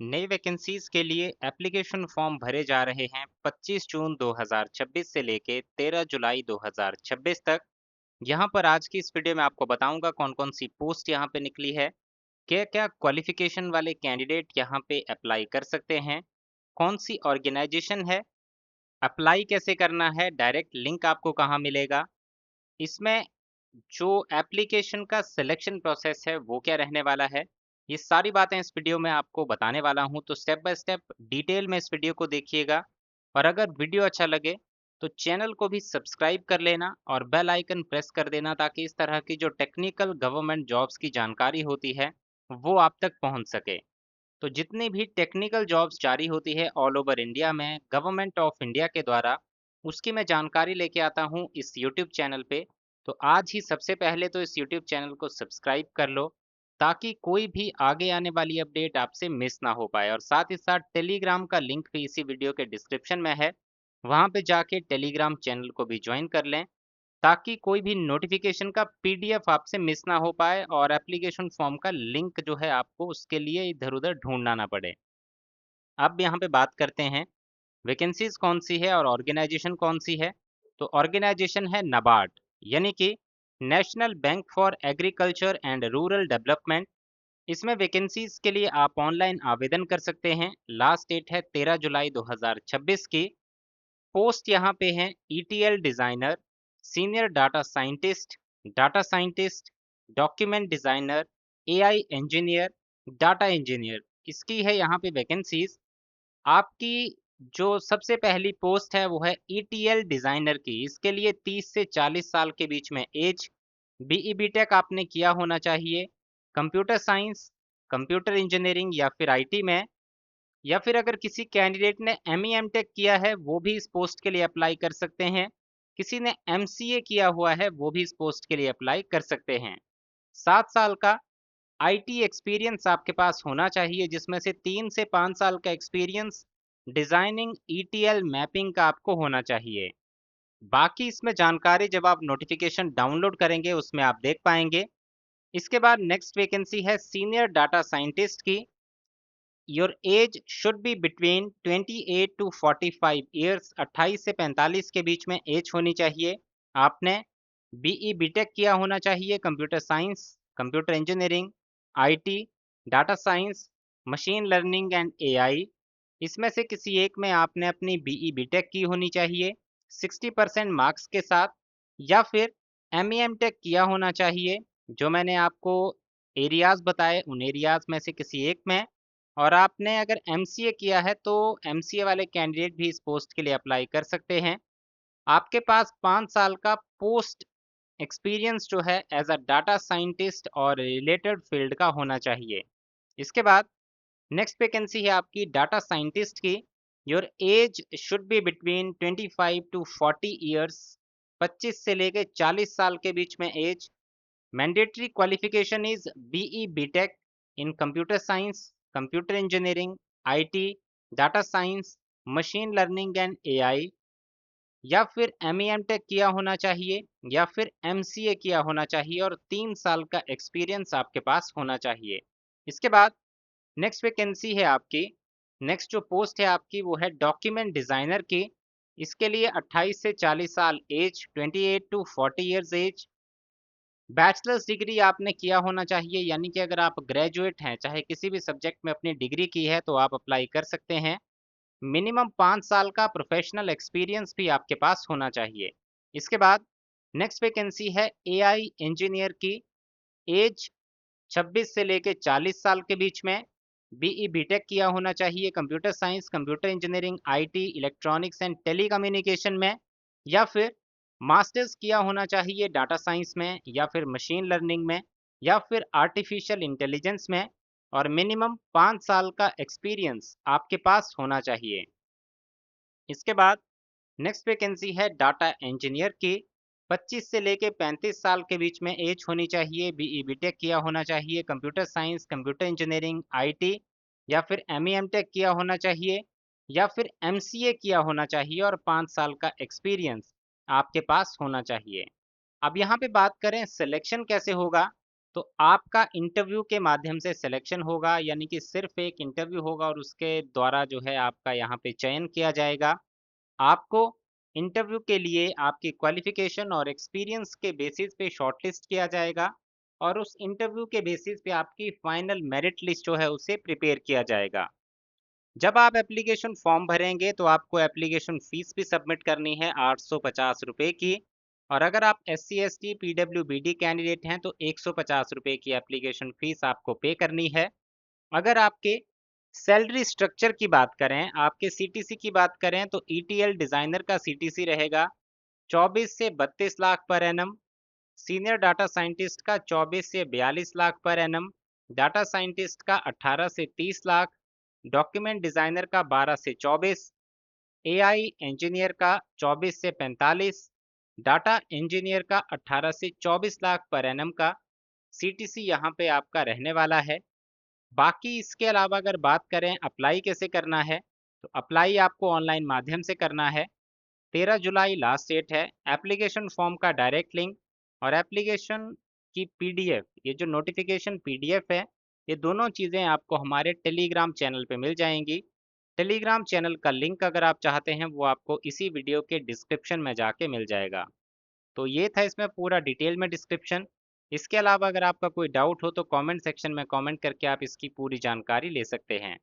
नई वैकेंसीज के लिए एप्लीकेशन फॉर्म भरे जा रहे हैं 25 जून 2026 से लेके 13 जुलाई 2026 तक। यहाँ पर आज की इस वीडियो में आपको बताऊंगा कौन कौन सी पोस्ट यहाँ पे निकली है, क्या क्या क्वालिफिकेशन वाले कैंडिडेट यहाँ पे अप्लाई कर सकते हैं, कौन सी ऑर्गेनाइजेशन है, अप्लाई कैसे करना है, डायरेक्ट लिंक आपको कहाँ मिलेगा, इसमें जो एप्लीकेशन का सिलेक्शन प्रोसेस है वो क्या रहने वाला है, ये सारी बातें इस वीडियो में आपको बताने वाला हूं। तो स्टेप बाय स्टेप डिटेल में इस वीडियो को देखिएगा। और अगर वीडियो अच्छा लगे तो चैनल को भी सब्सक्राइब कर लेना और बेल आइकन प्रेस कर देना, ताकि इस तरह की जो टेक्निकल गवर्नमेंट जॉब्स की जानकारी होती है वो आप तक पहुंच सके। तो जितनी भी टेक्निकल जॉब्स जारी होती है ऑल ओवर इंडिया में गवर्नमेंट ऑफ इंडिया के द्वारा, उसकी मैं जानकारी लेके आता हूँ इस यूट्यूब चैनल पे। तो आज ही सबसे पहले तो इस यूट्यूब चैनल को सब्सक्राइब कर लो, ताकि कोई भी आगे आने वाली अपडेट आपसे मिस ना हो पाए। और साथ ही साथ टेलीग्राम का लिंक भी इसी वीडियो के डिस्क्रिप्शन में है, वहाँ पे जाके टेलीग्राम चैनल को भी ज्वाइन कर लें, ताकि कोई भी नोटिफिकेशन का पीडीएफ आपसे मिस ना हो पाए और एप्लीकेशन फॉर्म का लिंक जो है आपको उसके लिए इधर उधर ढूंढना ना पड़े। अब यहाँ पे बात करते हैं वैकेंसीज कौन सी है और ऑर्गेनाइजेशन कौन सी है। तो ऑर्गेनाइजेशन है नाबार्ड, यानी कि national bank for agriculture and rural development. इसमें वैकेंसीज के लिए आप ऑनलाइन आवेदन कर सकते हैं। लास्ट डेट है 13 जुलाई 2026 की। पोस्ट यहाँ पे हैं ETL designer, senior data scientist, document designer, AI engineer, data engineer. इसकी है यहाँ पे वैकेंसीज। आपकी जो सबसे पहली पोस्ट है वो है ईटीएल डिज़ाइनर की। इसके लिए 30 से 40 साल के बीच में एज, बीई बीटेक आपने किया होना चाहिए कंप्यूटर साइंस, कंप्यूटर इंजीनियरिंग या फिर आईटी में, या फिर अगर किसी कैंडिडेट ने एमई एमटेक किया है वो भी इस पोस्ट के लिए अप्लाई कर सकते हैं। किसी ने एमसीए किया हुआ है वो भी इस पोस्ट के लिए अप्लाई कर सकते हैं। 7 साल का आईटी एक्सपीरियंस आपके पास होना चाहिए, जिसमें से 3 से 5 साल का एक्सपीरियंस डिजाइनिंग ईटीएल मैपिंग का आपको होना चाहिए। बाकी इसमें जानकारी जब आप नोटिफिकेशन डाउनलोड करेंगे उसमें आप देख पाएंगे। इसके बाद नेक्स्ट वैकेंसी है सीनियर डाटा साइंटिस्ट की। Your age should be between 28 to 45 years, 28 से 45 के बीच में एज होनी चाहिए। आपने बीई बीटेक किया होना चाहिए computer science, computer engineering, IT, data science, machine learning and AI. इसमें से किसी एक में आपने अपनी बीई बीटेक की होनी चाहिए 60% मार्क्स के साथ, या फिर एम एम टेक किया होना चाहिए। जो मैंने आपको एरियाज बताए उन एरियाज में से किसी एक में। और आपने अगर एमसीए किया है तो एमसीए वाले कैंडिडेट भी इस पोस्ट के लिए अप्लाई कर सकते हैं। आपके पास 5 साल का पोस्ट एक्सपीरियंस जो है एज अ डाटा साइंटिस्ट और रिलेटेड फील्ड का होना चाहिए। इसके बाद नेक्स्ट वैकेंसी है आपकी डाटा साइंटिस्ट की। Your age should be between 25 to 40 years, 25 से लेके 40 साल के बीच में age. Mandatory qualification is BE BTech in computer science, computer engineering, IT, data science, machine learning and AI, या फिर एम एम टेक किया होना चाहिए, या फिर एमसीए किया होना चाहिए और 3 साल का एक्सपीरियंस आपके पास होना चाहिए। इसके बाद नेक्स्ट वैकेंसी है आपकी, नेक्स्ट जो पोस्ट है आपकी वो है डॉक्यूमेंट डिज़ाइनर की। इसके लिए 28 से 40 साल age, 28 to 40 years age. Bachelor's degree आपने किया होना चाहिए, यानी कि अगर आप ग्रेजुएट हैं चाहे किसी भी सब्जेक्ट में अपनी डिग्री की है तो आप अप्लाई कर सकते हैं। मिनिमम 5 साल का प्रोफेशनल एक्सपीरियंस भी आपके पास होना चाहिए। इसके बाद नेक्स्ट वैकेंसी है एआई इंजीनियर की। एज 26 से लेके 40 साल के बीच में, बीई बीटेक किया होना चाहिए computer science, computer engineering, IT, electronics and telecommunication में, या फिर मास्टर्स किया होना चाहिए डाटा साइंस में, या फिर मशीन लर्निंग में, या फिर आर्टिफिशियल इंटेलिजेंस में। और मिनिमम 5 साल का एक्सपीरियंस आपके पास होना चाहिए। इसके बाद नेक्स्ट वैकेंसी है डाटा इंजीनियर की। 25 से लेके 35 साल के बीच में एज होनी चाहिए, बीई बीटेक किया होना चाहिए computer science, computer engineering, IT, या फिर एमई एमटेक किया होना चाहिए, या फिर एमसीए किया होना चाहिए और 5 साल का एक्सपीरियंस आपके पास होना चाहिए। अब यहाँ पे बात करें सिलेक्शन कैसे होगा। तो आपका इंटरव्यू के माध्यम से सिलेक्शन होगा, यानी कि सिर्फ एक इंटरव्यू होगा और उसके द्वारा जो है आपका यहाँ पे चयन किया जाएगा। आपको इंटरव्यू के लिए आपकी क्वालिफिकेशन और एक्सपीरियंस के बेसिस पे शॉर्टलिस्ट किया जाएगा और उस इंटरव्यू के बेसिस पे आपकी फाइनल मेरिट लिस्ट जो है उसे प्रिपेयर किया जाएगा। जब आप एप्लीकेशन फॉर्म भरेंगे तो आपको एप्लीकेशन फीस भी सबमिट करनी है 850 रुपये की। और अगर आप SC ST PWBD कैंडिडेट हैं तो 150 रुपये की एप्लीकेशन फीस आपको पे करनी है। अगर आपके सैलरी स्ट्रक्चर की बात करें, आपके CTC की बात करें तो ETL डिज़ाइनर का CTC रहेगा 24 से 32 lakh per annum, senior data scientist का 24 से 42 lakh per annum, data scientist का 18 से 30 लाख, डॉक्यूमेंट डिजाइनर का 12 से 24, AI इंजीनियर का 24 से 45, डाटा इंजीनियर का 18 से 24 लाख पर एनम का CTC यहाँ पे आपका रहने वाला है। बाकी इसके अलावा अगर बात करें अप्लाई कैसे करना है, तो अप्लाई आपको ऑनलाइन माध्यम से करना है। 13 जुलाई लास्ट डेट है। एप्लीकेशन फॉर्म का डायरेक्ट लिंक और एप्लीकेशन की PDF, ये जो नोटिफिकेशन PDF है, ये दोनों चीज़ें आपको हमारे टेलीग्राम चैनल पे मिल जाएंगी। टेलीग्राम चैनल का लिंक अगर आप चाहते हैं वो आपको इसी वीडियो के डिस्क्रिप्शन में जाके मिल जाएगा। तो ये था इसमें पूरा डिटेल में डिस्क्रिप्शन। इसके अलावा अगर आपका कोई डाउट हो तो कमेंट सेक्शन में कमेंट करके आप इसकी पूरी जानकारी ले सकते हैं।